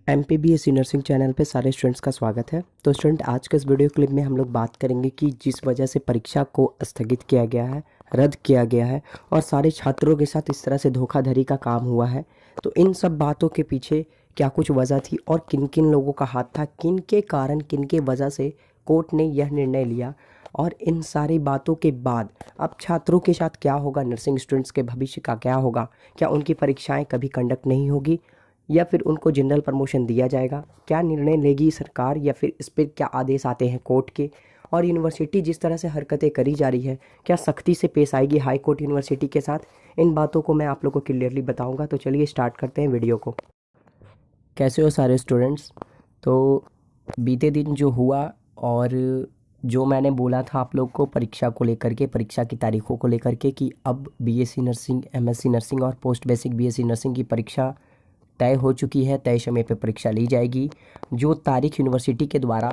MPBSC nursing channel पे सारे students का स्वागत है। तो स्टूडेंट, आज के इस वीडियो क्लिप में हम लोग बात करेंगे कि जिस वजह से परीक्षा को स्थगित किया गया है, रद्द किया गया है और सारे छात्रों के साथ इस तरह से धोखाधड़ी का काम हुआ है, तो इन सब बातों के पीछे क्या कुछ वजह थी और किन किन लोगों का हाथ था, किन के कारण, किन के वजह से कोर्ट ने यह निर्णय लिया। और इन सारी बातों के बाद अब छात्रों के साथ क्या होगा, नर्सिंग स्टूडेंट्स के भविष्य का क्या होगा, क्या उनकी परीक्षाएं कभी कंडक्ट नहीं होगी या फिर उनको जनरल प्रमोशन दिया जाएगा, क्या निर्णय लेगी सरकार या फिर इस पर क्या आदेश आते हैं कोर्ट के, और यूनिवर्सिटी जिस तरह से हरकतें करी जा रही है क्या सख्ती से पेश आएगी हाई कोर्ट यूनिवर्सिटी के साथ। इन बातों को मैं आप लोगों को क्लियरली बताऊंगा। तो चलिए स्टार्ट करते हैं वीडियो को। कैसे हो सारे स्टूडेंट्स? तो बीते दिन जो हुआ और जो मैंने बोला था आप लोग को परीक्षा को लेकर के, परीक्षा की तारीखों को लेकर के, कि अब बीएससी नर्सिंग, एमएससी नर्सिंग और पोस्ट बेसिक बीएससी नर्सिंग की परीक्षा तय हो चुकी है, तय समय पे परीक्षा ली जाएगी। जो तारीख यूनिवर्सिटी के द्वारा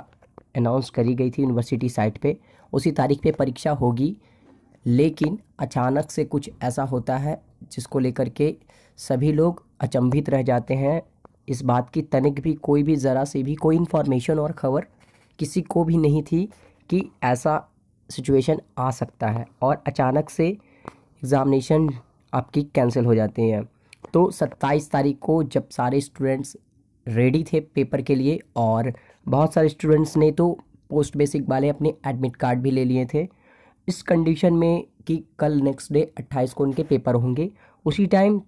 अनाउंस करी गई थी यूनिवर्सिटी साइट पे, उसी तारीख पे परीक्षा होगी। लेकिन अचानक से कुछ ऐसा होता है जिसको लेकर के सभी लोग अचंभित रह जाते हैं। इस बात की तनिक भी, कोई भी ज़रा सी भी कोई इन्फॉर्मेशन और ख़बर किसी को भी नहीं थी कि ऐसा सिचुएशन आ सकता है और अचानक से एग्ज़ामिनेशन आपकी कैंसिल हो जाती हैं। तो 27 तारीख को जब सारे स्टूडेंट्स रेडी थे पेपर के लिए, और बहुत सारे स्टूडेंट्स ने तो पोस्ट बेसिक वाले अपने एडमिट कार्ड भी ले लिए थे इस कंडीशन में कि कल नेक्स्ट डे 28 को उनके पेपर होंगे, उसी टाइम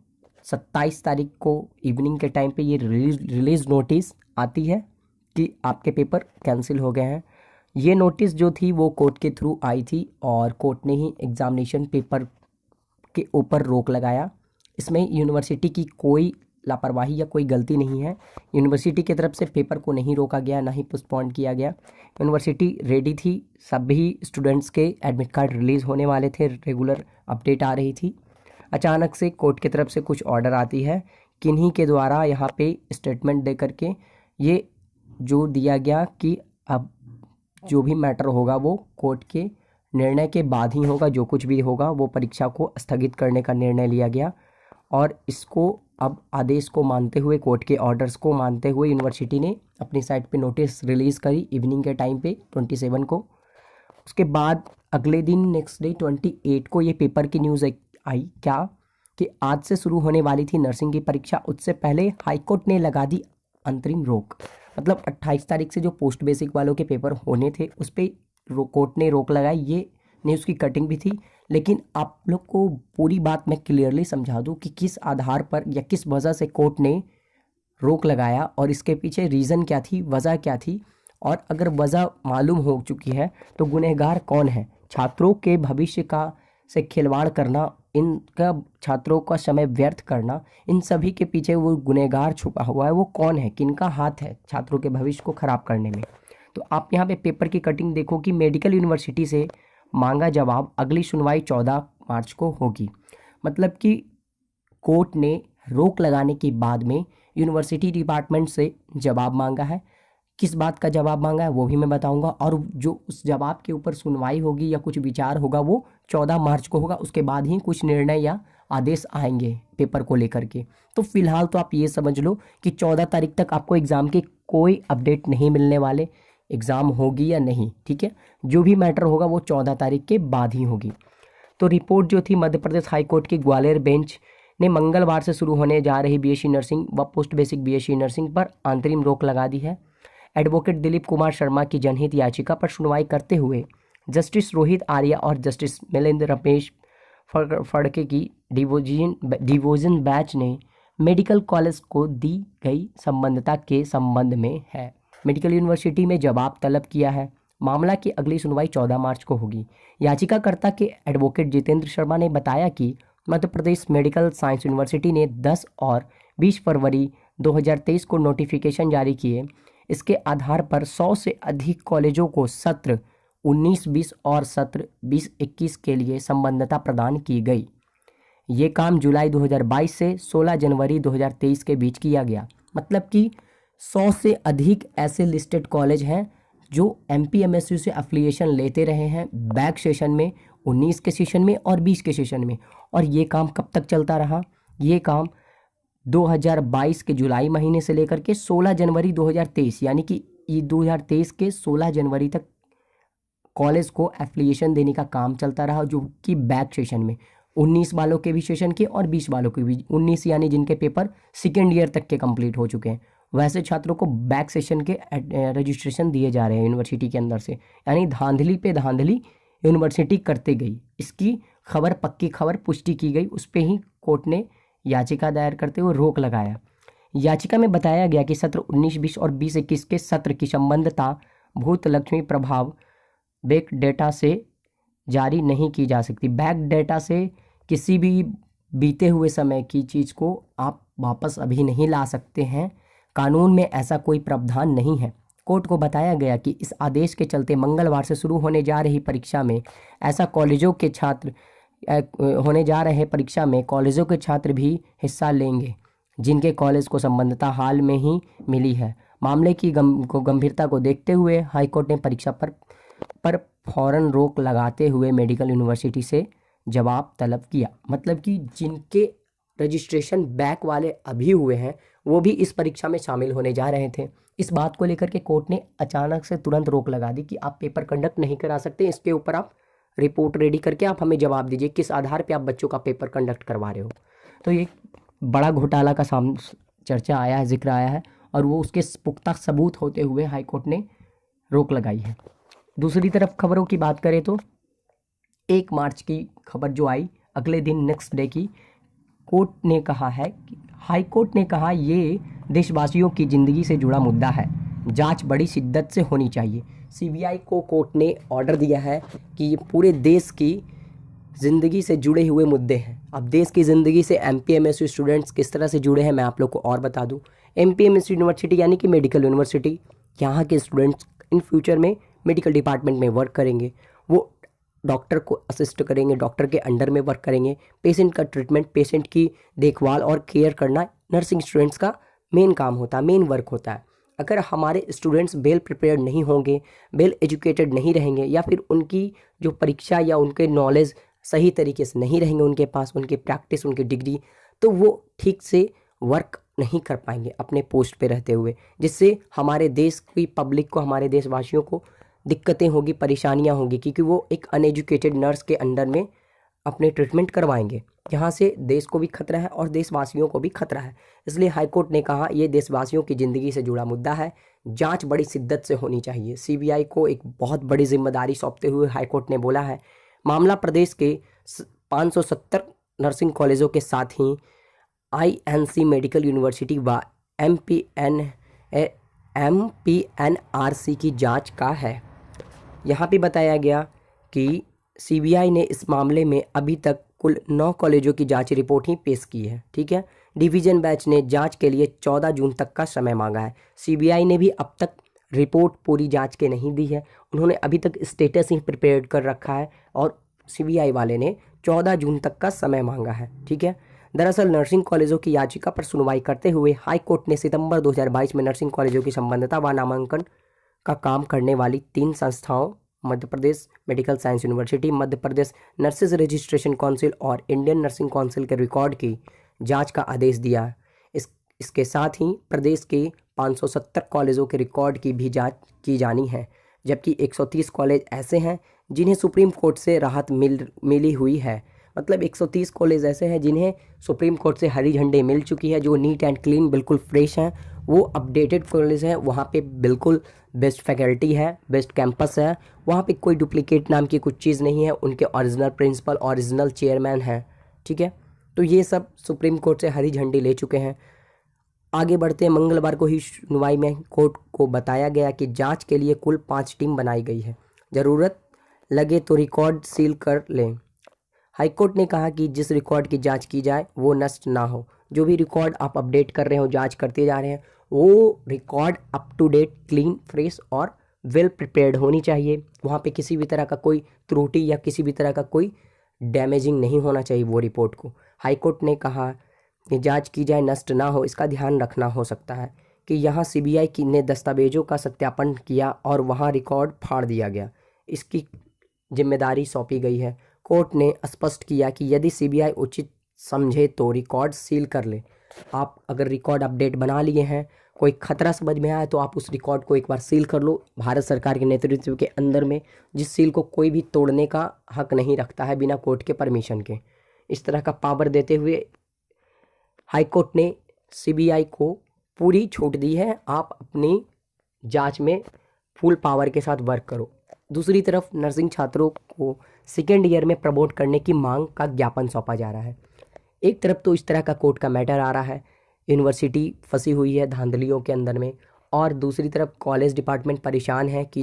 27 तारीख को इवनिंग के टाइम पे ये रिलीज नोटिस आती है कि आपके पेपर कैंसिल हो गए हैं। ये नोटिस जो थी वो कोर्ट के थ्रू आई थी और कोर्ट ने ही एग्ज़ामिनेशन पेपर के यूपर रोक लगाया। इसमें यूनिवर्सिटी की कोई लापरवाही या कोई गलती नहीं है। यूनिवर्सिटी की तरफ से पेपर को नहीं रोका गया, ना ही पोस्टपोन किया गया। यूनिवर्सिटी रेडी थी, सभी स्टूडेंट्स के एडमिट कार्ड रिलीज़ होने वाले थे, रेगुलर अपडेट आ रही थी। अचानक से कोर्ट की तरफ से कुछ ऑर्डर आती है, किन्हीं के द्वारा यहाँ पे स्टेटमेंट दे करके ये जो दिया गया कि अब जो भी मैटर होगा वो कोर्ट के निर्णय के बाद ही होगा। जो कुछ भी होगा वो परीक्षा को स्थगित करने का निर्णय लिया गया। और इसको अब आदेश को मानते हुए, कोर्ट के ऑर्डर्स को मानते हुए यूनिवर्सिटी ने अपनी साइट पे नोटिस रिलीज़ करी इवनिंग के टाइम पे 27 को। उसके बाद अगले दिन नेक्स्ट डे 28 को ये पेपर की न्यूज़ आई क्या कि आज से शुरू होने वाली थी नर्सिंग की परीक्षा, उससे पहले हाईकोर्ट ने लगा दी अंतरिम रोक। मतलब 28 तारीख से जो पोस्ट बेसिक वालों के पेपर होने थे उस पर कोर्ट ने रोक लगाई। ये न्यूज़ की कटिंग भी थी, लेकिन आप लोग को पूरी बात मैं क्लियरली समझा दूं कि किस आधार पर या किस वजह से कोर्ट ने रोक लगाया और इसके पीछे रीज़न क्या थी, वजह क्या थी। और अगर वजह मालूम हो चुकी है तो गुनहगार कौन है। छात्रों के भविष्य का से खिलवाड़ करना, इनका छात्रों का समय व्यर्थ करना, इन सभी के पीछे वो गुनहगार छुपा हुआ है, वो कौन है, किनका हाथ है छात्रों के भविष्य को ख़राब करने में। तो आप यहाँ पे पेपर की कटिंग देखो कि मेडिकल यूनिवर्सिटी से मांगा जवाब, अगली सुनवाई 14 मार्च को होगी। मतलब कि कोर्ट ने रोक लगाने के बाद में यूनिवर्सिटी डिपार्टमेंट से जवाब मांगा है। किस बात का जवाब मांगा है वो भी मैं बताऊंगा, और जो उस जवाब के ऊपर सुनवाई होगी या कुछ विचार होगा वो 14 मार्च को होगा। उसके बाद ही कुछ निर्णय या आदेश आएंगे पेपर को लेकर के। तो फिलहाल तो आप ये समझ लो कि 14 तारीख तक आपको एग्ज़ाम के कोई अपडेट नहीं मिलने वाले, एग्ज़ाम होगी या नहीं, ठीक है। जो भी मैटर होगा वो 14 तारीख के बाद ही होगी। तो रिपोर्ट जो थी मध्य प्रदेश हाईकोर्ट की ग्वालियर बेंच ने मंगलवार से शुरू होने जा रही बीएससी नर्सिंग व पोस्ट बेसिक बीएससी नर्सिंग पर अंतरिम रोक लगा दी है। एडवोकेट दिलीप कुमार शर्मा की जनहित याचिका पर सुनवाई करते हुए जस्टिस रोहित आर्या और जस्टिस मिलिंद रमेश फड़के की डिवीजन बेंच ने मेडिकल कॉलेज को दी गई संबद्धता के संबंध में है मेडिकल यूनिवर्सिटी में जवाब तलब किया है। मामला की अगली सुनवाई 14 मार्च को होगी। याचिकाकर्ता के एडवोकेट जितेंद्र शर्मा ने बताया कि Madhya Pradesh medical science university ने 10 और 20 फरवरी 2023 को नोटिफिकेशन जारी किए। इसके आधार पर 100 से अधिक कॉलेजों को सत्र 19-20 और सत्र 20-21 के लिए संबद्धता प्रदान की गई। ये काम जुलाई 2022 से 16 जनवरी 2023 के बीच किया गया। मतलब कि 100 से अधिक ऐसे लिस्टेड कॉलेज हैं जो MPMSU से एफिलिएशन लेते रहे हैं बैक सेशन में, 19 के सेशन में और 20 के सेशन में। और ये काम कब तक चलता रहा? ये काम 2022 के जुलाई महीने से लेकर के 16 जनवरी 2023, यानी कि 2023 के 16 जनवरी तक कॉलेज को एफिलिएशन देने का काम चलता रहा, जो कि बैक सेशन में 19 वालों के भी सेशन के और 20 वालों के भी, 19 यानी जिनके पेपर सेकेंड ईयर तक के कंप्लीट हो चुके हैं, वैसे छात्रों को बैक सेशन के रजिस्ट्रेशन दिए जा रहे हैं यूनिवर्सिटी के अंदर से। यानी धांधली पे धांधली यूनिवर्सिटी करते गई। इसकी खबर, पक्की खबर पुष्टि की गई, उस पर ही कोर्ट ने याचिका दायर करते हुए रोक लगाया। याचिका में बताया गया कि सत्र 19-20 और 20-21 के सत्र की संबद्धता भूत लक्ष्मी प्रभाव बैक डेटा से जारी नहीं की जा सकती। बैक डेटा से किसी भी बीते हुए समय की चीज़ को आप वापस अभी नहीं ला सकते हैं, कानून में ऐसा कोई प्रावधान नहीं है। कोर्ट को बताया गया कि इस आदेश के चलते मंगलवार से शुरू होने जा रही परीक्षा में ऐसा कॉलेजों के छात्र होने जा रहे परीक्षा में कॉलेजों के छात्र भी हिस्सा लेंगे जिनके कॉलेज को संबद्धता हाल में ही मिली है। मामले की गंभीरता को देखते हुए हाईकोर्ट ने परीक्षा पर फौरन रोक लगाते हुए मेडिकल यूनिवर्सिटी से जवाब तलब किया। मतलब कि जिनके रजिस्ट्रेशन बैक वाले अभी हुए हैं वो भी इस परीक्षा में शामिल होने जा रहे थे। इस बात को लेकर के कोर्ट ने अचानक से तुरंत रोक लगा दी कि आप पेपर कंडक्ट नहीं करा सकते, इसके ऊपर आप रिपोर्ट रेडी करके आप हमें जवाब दीजिए किस आधार पे आप बच्चों का पेपर कंडक्ट करवा रहे हो। तो ये बड़ा घोटाला का चर्चा आया है, जिक्र आया है, और वो उसके पुख्ता सबूत होते हुए हाईकोर्ट ने रोक लगाई है। दूसरी तरफ खबरों की बात करें तो 1 मार्च की खबर जो आई, अगले दिन नेक्स्ट डे की, कोर्ट ने कहा है, हाईकोर्ट ने कहा ये देशवासियों की ज़िंदगी से जुड़ा मुद्दा है, जांच बड़ी शिद्दत से होनी चाहिए। सीबीआई को कोर्ट ने ऑर्डर दिया है कि ये पूरे देश की ज़िंदगी से जुड़े हुए मुद्दे हैं। अब देश की ज़िंदगी से एमपीएमएसयू स्टूडेंट्स किस तरह से जुड़े हैं मैं आप लोग को और बता दूं। एमपीएमएसयू यूनिवर्सिटी यानी कि मेडिकल यूनिवर्सिटी, यहाँ के स्टूडेंट्स इन फ्यूचर में मेडिकल डिपार्टमेंट में वर्क करेंगे, वो डॉक्टर को असिस्ट करेंगे, डॉक्टर के अंडर में वर्क करेंगे। पेशेंट का ट्रीटमेंट, पेशेंट की देखभाल और केयर करना नर्सिंग स्टूडेंट्स का मेन काम होता है, मेन वर्क होता है। अगर हमारे स्टूडेंट्स वेल प्रिपेयर्ड नहीं होंगे, वेल एजुकेटेड नहीं रहेंगे, या फिर उनकी जो परीक्षा या उनके नॉलेज सही तरीके से नहीं रहेंगे उनके पास, उनकी प्रैक्टिस, उनकी डिग्री, तो वो ठीक से वर्क नहीं कर पाएंगे अपने पोस्ट पे रहते हुए, जिससे हमारे देश की पब्लिक को, हमारे देशवासियों को दिक्कतें होगी, परेशानियां होंगी, क्योंकि वो एक अनएजुकेटेड नर्स के अंडर में अपने ट्रीटमेंट करवाएंगे, जहां से देश को भी खतरा है और देशवासियों को भी खतरा है। इसलिए हाईकोर्ट ने कहा ये देशवासियों की ज़िंदगी से जुड़ा मुद्दा है, जांच बड़ी शिद्दत से होनी चाहिए। सीबीआई को एक बहुत बड़ी जिम्मेदारी सौंपते हुए हाईकोर्ट ने बोला है, मामला प्रदेश के 570 नर्सिंग कॉलेजों के साथ ही आईएनसी मेडिकल यूनिवर्सिटी व एमपीएनआरसी की जांच का है। यहाँ पे बताया गया कि सीबीआई ने इस मामले में अभी तक कुल 9 कॉलेजों की जांच रिपोर्ट ही पेश की है। ठीक है, डिवीजन बेंच ने जांच के लिए 14 जून तक का समय मांगा है। सीबीआई ने भी अब तक रिपोर्ट पूरी जांच के नहीं दी है, उन्होंने अभी तक स्टेटस ही प्रिपेयर कर रखा है और सीबीआई वाले ने 14 जून तक का समय मांगा है। ठीक है, दरअसल नर्सिंग कॉलेजों की याचिका पर सुनवाई करते हुए हाईकोर्ट ने सितंबर 2022 में नर्सिंग कॉलेजों की संबद्धता व नामांकन का काम करने वाली 3 संस्थाओं, Madhya Pradesh medical science university, Madhya Pradesh nurses registration council और इंडियन नर्सिंग काउंसिल के रिकॉर्ड की जांच का आदेश दिया। इसके साथ ही प्रदेश के 570 कॉलेजों के रिकॉर्ड की भी जांच की जानी है, जबकि 130 कॉलेज ऐसे हैं जिन्हें सुप्रीम कोर्ट से राहत मिली हुई है। मतलब 130 कॉलेज ऐसे हैं जिन्हें सुप्रीम कोर्ट से हरी झंडी मिल चुकी है, जो नीट एंड क्लीन बिल्कुल फ्रेश हैं, वो अपडेटेड कॉलेज हैं, वहाँ पे बिल्कुल बेस्ट फैकल्टी है, बेस्ट कैंपस है, वहाँ पे कोई डुप्लीकेट नाम की कुछ चीज़ नहीं है, उनके ओरिजिनल प्रिंसिपल, ओरिजिनल चेयरमैन हैं। ठीक है, तो ये सब सुप्रीम कोर्ट से हरी झंडी ले चुके हैं। आगे बढ़ते हैं, मंगलवार को ही सुनवाई में कोर्ट को बताया गया कि जांच के लिए कुल 5 टीम बनाई गई है, ज़रूरत लगे तो रिकॉर्ड सील कर लें। हाईकोर्ट ने कहा कि जिस रिकॉर्ड की जांच की जाए वो नष्ट ना हो। जो भी रिकॉर्ड आप अपडेट कर रहे हो, जांच करते जा रहे हैं, वो record up to date, clean, fresh और वेल प्रिपेयर्ड होनी चाहिए। वहाँ पे किसी भी तरह का कोई त्रुटि या किसी भी तरह का कोई डैमेजिंग नहीं होना चाहिए वो रिपोर्ट को। हाईकोर्ट ने कहा कि जांच की जाए, नष्ट ना हो, इसका ध्यान रखना हो सकता है कि यहाँ सीबीआई ने दस्तावेजों का सत्यापन किया और वहाँ रिकॉर्ड फाड़ दिया गया, इसकी जिम्मेदारी सौंपी गई है। कोर्ट ने स्पष्ट किया कि यदि सीबीआई उचित समझे तो रिकॉर्ड सील कर ले। आप अगर रिकॉर्ड अपडेट बना लिए हैं, कोई खतरा समझ में आया तो आप उस रिकॉर्ड को एक बार सील कर लो भारत सरकार के नेतृत्व के अंदर में, जिस सील को कोई भी तोड़ने का हक नहीं रखता है बिना कोर्ट के परमिशन के। इस तरह का पावर देते हुए हाईकोर्ट ने सीबीआई को पूरी छूट दी है, आप अपनी जांच में फुल पावर के साथ वर्क करो। दूसरी तरफ नर्सिंग छात्रों को सेकेंड ईयर में प्रमोट करने की मांग का ज्ञापन सौंपा जा रहा है। एक तरफ तो इस तरह का कोर्ट का मैटर आ रहा है, यूनिवर्सिटी फंसी हुई है धांधलियों के अंदर में, और दूसरी तरफ कॉलेज डिपार्टमेंट परेशान है कि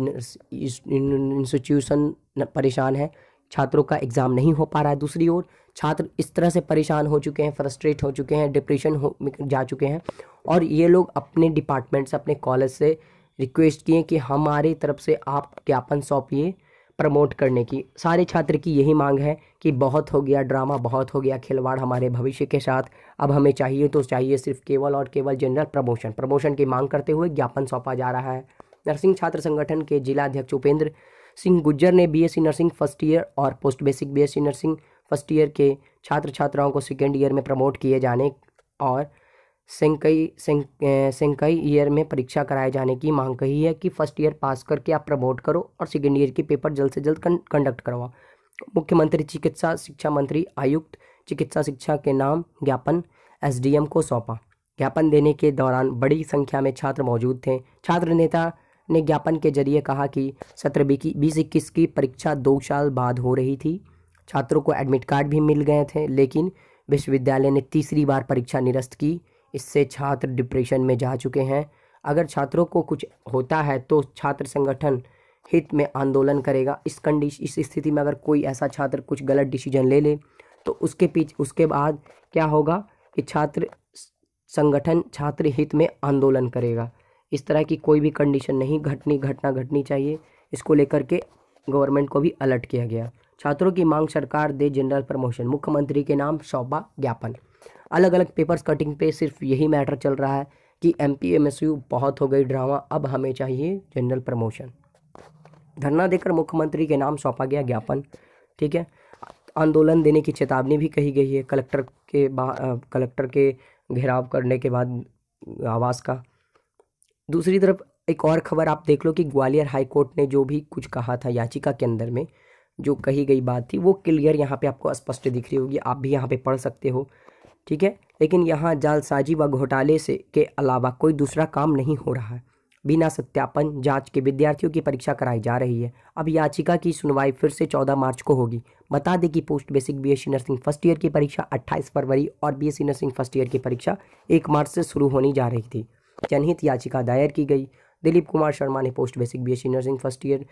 इंस्टीट्यूशन परेशान है, छात्रों का एग्ज़ाम नहीं हो पा रहा है। दूसरी ओर छात्र इस तरह से परेशान हो चुके हैं, फ्रस्ट्रेट हो चुके हैं, डिप्रेशन हो जा चुके हैं, और ये लोग अपने डिपार्टमेंट से, अपने कॉलेज से रिक्वेस्ट किए कि हमारी तरफ से आप ज्ञापन सौंपिए प्रमोट करने की। सारे छात्र की यही मांग है कि बहुत हो गया ड्रामा, बहुत हो गया खिलवाड़ हमारे भविष्य के साथ, अब हमें चाहिए तो चाहिए सिर्फ केवल और केवल जनरल प्रमोशन की मांग करते हुए ज्ञापन सौंपा जा रहा है। नर्सिंग छात्र संगठन के जिला अध्यक्ष उपेंद्र सिंह गुज्जर ने बीएससी नर्सिंग फर्स्ट ईयर और post basic BSc nursing first year के छात्र छात्राओं को सेकेंड ईयर में प्रमोट किए जाने और सेंकई ईयर में परीक्षा कराए जाने की मांग कही है कि फर्स्ट ईयर पास करके आप प्रमोट करो और सेकेंड ईयर की पेपर जल्द से जल्द कंडक्ट करवाओ। मुख्यमंत्री चिकित्सा शिक्षा मंत्री आयुक्त चिकित्सा शिक्षा के नाम ज्ञापन एसडीएम को सौंपा। ज्ञापन देने के दौरान बड़ी संख्या में छात्र मौजूद थे। छात्र नेता ने ज्ञापन के जरिए कहा कि सत्र 2021 की परीक्षा 2 साल बाद हो रही थी। छात्रों को एडमिट कार्ड भी मिल गए थे, लेकिन विश्वविद्यालय ने तीसरी बार परीक्षा निरस्त की। इससे छात्र डिप्रेशन में जा चुके हैं। अगर छात्रों को कुछ होता है तो छात्र संगठन हित में आंदोलन करेगा। इस स्थिति में अगर कोई ऐसा छात्र कुछ गलत डिसीजन ले ले तो उसके बाद क्या होगा कि छात्र संगठन छात्र हित में आंदोलन करेगा। इस तरह की कोई भी कंडीशन नहीं घटना घटनी चाहिए। इसको लेकर के गवर्नमेंट को भी अलर्ट किया गया। छात्रों की मांग सरकार दे जनरल प्रमोशन, मुख्यमंत्री के नाम सौंपा ज्ञापन। अलग अलग पेपर्स कटिंग पे सिर्फ यही मैटर चल रहा है कि एमपीएमएसयू बहुत हो गई ड्रामा, अब हमें चाहिए जनरल प्रमोशन। धरना देकर मुख्यमंत्री के नाम सौंपा गया ज्ञापन। ठीक है, आंदोलन देने की चेतावनी भी कही गई है कलेक्टर के घेराव करने के बाद आवास का। दूसरी तरफ एक और खबर आप देख लो कि ग्वालियर हाई कोर्ट ने जो भी कुछ कहा था याचिका के अंदर में, जो कही गई बात थी वो क्लियर यहाँ पे आपको स्पष्ट दिख रही होगी, आप भी यहाँ पे पढ़ सकते हो। ठीक है, लेकिन यहाँ जालसाजी व घोटाले से के अलावा कोई दूसरा काम नहीं हो रहा है। बिना सत्यापन जांच के विद्यार्थियों की परीक्षा कराई जा रही है। अब याचिका की सुनवाई फिर से 14 मार्च को होगी। बता दें कि post basic BSc nursing first year की परीक्षा 28 फरवरी और बीएससी नर्सिंग फर्स्ट ईयर की परीक्षा 1 मार्च से शुरू होने जा रही थी। जनहित याचिका दायर की गई। दिलीप कुमार शर्मा ने post basic BSc nursing first year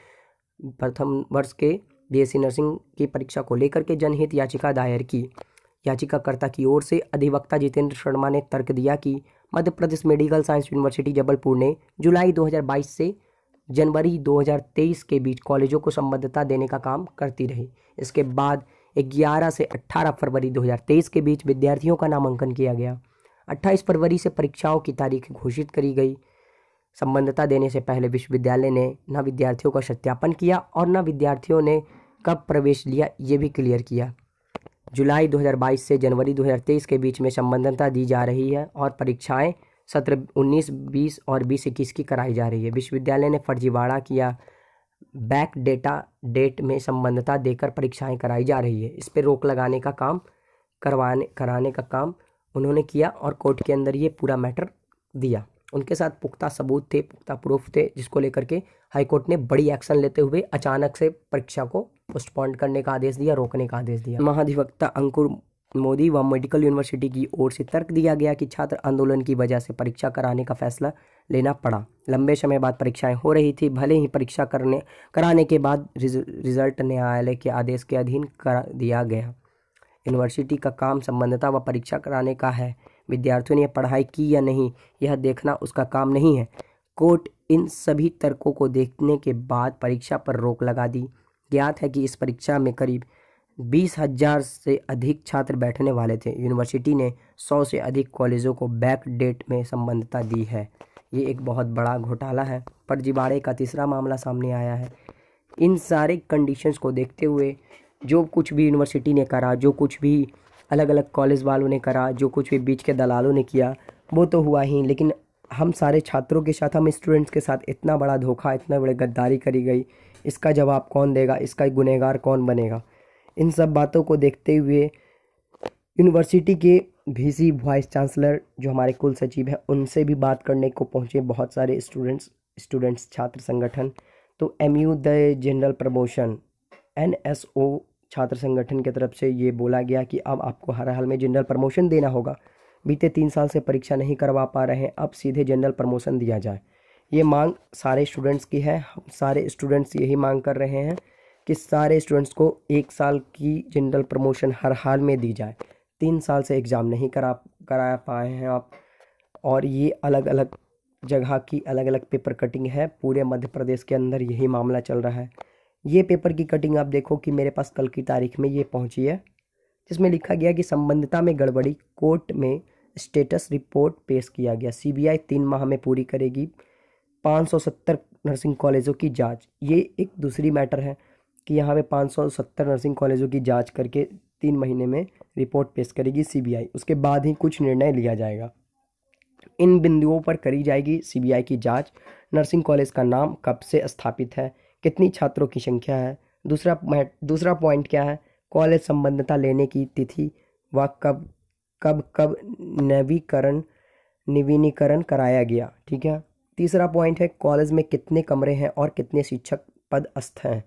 प्रथम वर्ष के बीएससी नर्सिंग की परीक्षा को लेकर के जनहित याचिका दायर की। याचिकाकर्ता की ओर से अधिवक्ता जितेंद्र शर्मा ने तर्क दिया कि Madhya Pradesh medical science university Jabalpur ने जुलाई 2022 से जनवरी 2023 के बीच कॉलेजों को संबद्धता देने का काम करती रही। इसके बाद 11 से 18 फरवरी 2023 के बीच विद्यार्थियों का नामांकन किया गया। 28 फरवरी से परीक्षाओं की तारीख घोषित करी गई। संबद्धता देने से पहले विश्वविद्यालय ने न विद्यार्थियों का सत्यापन किया और न विद्यार्थियों ने कब प्रवेश लिया ये भी क्लियर किया। जुलाई 2022 से जनवरी 2023 के बीच में संबद्धता दी जा रही है और परीक्षाएं सत्र 19-20 और 20-21 की कराई जा रही है। विश्वविद्यालय ने फर्जीवाड़ा किया, बैक डेट में संबद्धता देकर परीक्षाएं कराई जा रही है। इस पर रोक लगाने का काम कराने का काम उन्होंने किया और कोर्ट के अंदर ये पूरा मैटर दिया। उनके साथ पुख्ता सबूत थे, पुख्ता प्रूफ थे, जिसको लेकर के हाईकोर्ट ने बड़ी एक्शन लेते हुए अचानक से परीक्षा को पोस्टपोन करने का आदेश दिया, रोकने का आदेश दिया। महाधिवक्ता अंकुर मोदी व मेडिकल यूनिवर्सिटी की ओर से तर्क दिया गया कि छात्र आंदोलन की वजह से परीक्षा कराने का फैसला लेना पड़ा। लंबे समय बाद परीक्षाएं हो रही थी, भले ही परीक्षा कराने के बाद रिजल्ट न्यायालय के आदेश के अधीन कर दिया गया। यूनिवर्सिटी का काम संबद्धता व परीक्षा कराने का है। विद्यार्थियों ने पढ़ाई की या नहीं यह देखना उसका काम नहीं है। कोर्ट इन सभी तर्कों को देखने के बाद परीक्षा पर रोक लगा दी। ज्ञात है कि इस परीक्षा में करीब 20,000 से अधिक छात्र बैठने वाले थे। यूनिवर्सिटी ने 100 से अधिक कॉलेजों को बैक डेट में संबद्धता दी है। ये एक बहुत बड़ा घोटाला है। फर्जीवाड़े का तीसरा मामला सामने आया है। इन सारे कंडीशंस को देखते हुए जो कुछ भी यूनिवर्सिटी ने करा, जो कुछ भी अलग अलग कॉलेज वालों ने करा, जो कुछ भी बीच के दलालों ने किया वो तो हुआ ही, लेकिन हम सारे छात्रों के साथ, हम स्टूडेंट्स के साथ इतना बड़ा धोखा, इतना बड़ी गद्दारी करी गई, इसका जवाब कौन देगा, इसका गुनहगार कौन बनेगा। इन सब बातों को देखते हुए यूनिवर्सिटी के वीसी वाइस चांसलर जो हमारे कुल सचिव हैं उनसे भी बात करने को पहुंचे बहुत सारे स्टूडेंट्स छात्र संगठन। तो MU the general promotion NSO छात्र संगठन की तरफ से ये बोला गया कि अब आपको हर हाल में जनरल प्रमोशन देना होगा। बीते 3 साल से परीक्षा नहीं करवा पा रहे हैं, अब सीधे जनरल प्रमोशन दिया जाए। ये मांग सारे स्टूडेंट्स की है। हम सारे स्टूडेंट्स यही मांग कर रहे हैं कि सारे स्टूडेंट्स को 1 साल की जनरल प्रमोशन हर हाल में दी जाए। 3 साल से एग्ज़ाम नहीं करा पाए हैं आप, और ये अलग अलग जगह की अलग अलग पेपर कटिंग है। पूरे मध्य प्रदेश के अंदर यही मामला चल रहा है। ये पेपर की कटिंग आप देखो कि मेरे पास कल की तारीख में ये पहुंची है, जिसमें लिखा गया कि संबंधिता में गड़बड़ी, कोर्ट में स्टेटस रिपोर्ट पेश किया गया। सीबीआई 3 माह में पूरी करेगी 570 नर्सिंग कॉलेजों की जांच। ये एक दूसरी मैटर है कि यहाँ पे 570 नर्सिंग कॉलेजों की जांच करके 3 महीने में रिपोर्ट पेश करेगी सीबीआई। उसके बाद ही कुछ निर्णय लिया जाएगा। इन बिंदुओं पर करी जाएगी सीबीआई की जांच। नर्सिंग कॉलेज का नाम कब से स्थापित है, कितनी छात्रों की संख्या है। दूसरा पॉइंट क्या है, कॉलेज संबद्धता लेने की तिथि व कब कब कब नवीनीकरण कराया गया। ठीक है। तीसरा पॉइंट है कॉलेज में कितने कमरे हैं और कितने शिक्षक पदस्थ हैं।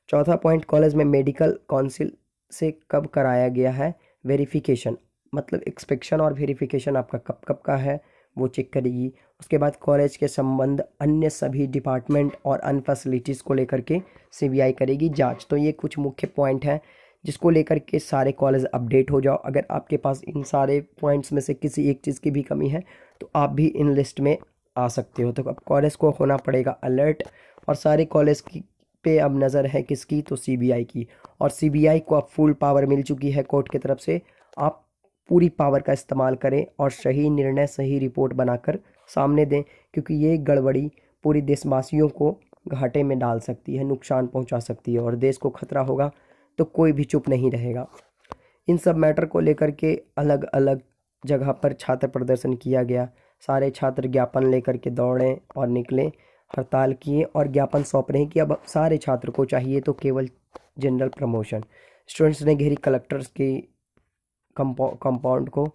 चौथा पॉइंट, कॉलेज में मेडिकल काउंसिल से कब कराया गया है वेरिफिकेशन, मतलब इंस्पेक्शन और वेरिफिकेशन आपका कब कब का है वो चेक करेगी। उसके बाद कॉलेज के संबंध अन्य सभी डिपार्टमेंट और अन्य फैसिलिटीज़ को लेकर के सीबीआई करेगी जांच। तो ये कुछ मुख्य पॉइंट हैं जिसको लेकर के सारे कॉलेज अपडेट हो जाओ। अगर आपके पास इन सारे पॉइंट्स में से किसी एक चीज़ की भी कमी है तो आप भी इन लिस्ट में आ सकते हो। तो अब कॉलेज को होना पड़ेगा अलर्ट, और सारे कॉलेज की पे अब नज़र है किसकी, तो सीबीआई की। और सीबीआई को अब फुल पावर मिल चुकी है कोर्ट की तरफ से। आप पूरी पावर का इस्तेमाल करें और सही निर्णय, सही रिपोर्ट बनाकर सामने दें, क्योंकि ये गड़बड़ी पूरी देशवासियों को घाटे में डाल सकती है, नुकसान पहुंचा सकती है, और देश को खतरा होगा तो कोई भी चुप नहीं रहेगा। इन सब मैटर को लेकर के अलग अलग जगह पर छात्र प्रदर्शन किया गया। सारे छात्र ज्ञापन लेकर के दौड़े और निकले, हड़ताल किए और ज्ञापन सौंप रहे हैं कि अब सारे छात्र को चाहिए तो केवल जनरल प्रमोशन। स्टूडेंट्स ने घेरी कलेक्टर्स की कंपाउंड को,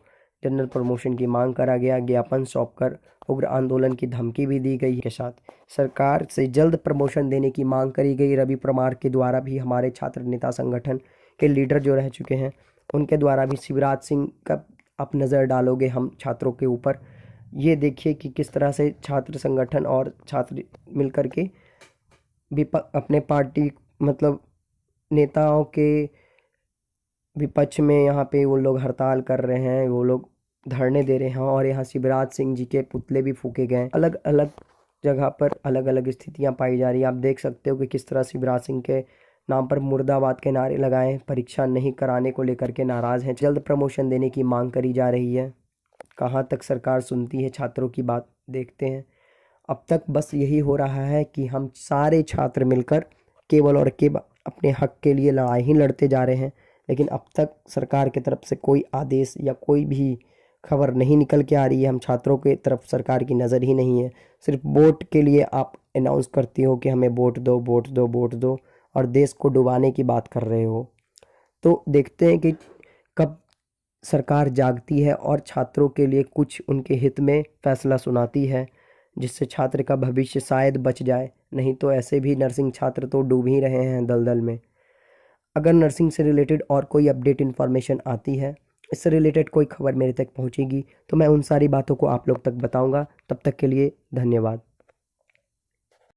जनरल प्रमोशन की मांग करा गया। ज्ञापन सौंपकर उग्र आंदोलन की धमकी भी दी गई। के साथ सरकार से जल्द प्रमोशन देने की मांग करी गई। रवि परमार के द्वारा भी, हमारे छात्र नेता संगठन के लीडर जो रह चुके हैं उनके द्वारा भी, शिवराज सिंह का आप नज़र डालोगे हम छात्रों के ऊपर, ये देखिए कि किस तरह से छात्र संगठन और छात्र मिलकर के अपने पार्टी, मतलब नेताओं के विपक्ष में यहाँ पे वो लोग हड़ताल कर रहे हैं, वो लोग धरने दे रहे हैं, और यहाँ शिवराज सिंह जी के पुतले भी फूके गए। अलग अलग जगह पर अलग अलग स्थितियाँ पाई जा रही हैं। आप देख सकते हो कि किस तरह शिवराज सिंह के नाम पर मुर्दाबाद के नारे लगाए, परीक्षा नहीं कराने को लेकर के नाराज़ हैं। जल्द प्रमोशन देने की मांग करी जा रही है। कहाँ तक सरकार सुनती है छात्रों की बात, देखते हैं। अब तक बस यही हो रहा है कि हम सारे छात्र मिलकर केवल और केवल अपने हक के लिए लड़ाई ही लड़ते जा रहे हैं, लेकिन अब तक सरकार की तरफ से कोई आदेश या कोई भी खबर नहीं निकल के आ रही है। हम छात्रों की तरफ सरकार की नज़र ही नहीं है। सिर्फ वोट के लिए आप अनाउंस करती हो कि हमें वोट दो, वोट दो, वोट दो, और देश को डुबाने की बात कर रहे हो। तो देखते हैं कि कब सरकार जागती है और छात्रों के लिए कुछ उनके हित में फैसला सुनाती है, जिससे छात्र का भविष्य शायद बच जाए। नहीं तो ऐसे भी नर्सिंग छात्र तो डूब ही रहे हैं दलदल में। अगर नर्सिंग से रिलेटेड और कोई अपडेट इन्फॉर्मेशन आती है, इससे रिलेटेड कोई खबर मेरे तक पहुंचेगी, तो मैं उन सारी बातों को आप लोग तक बताऊंगा। तब तक के लिए धन्यवाद।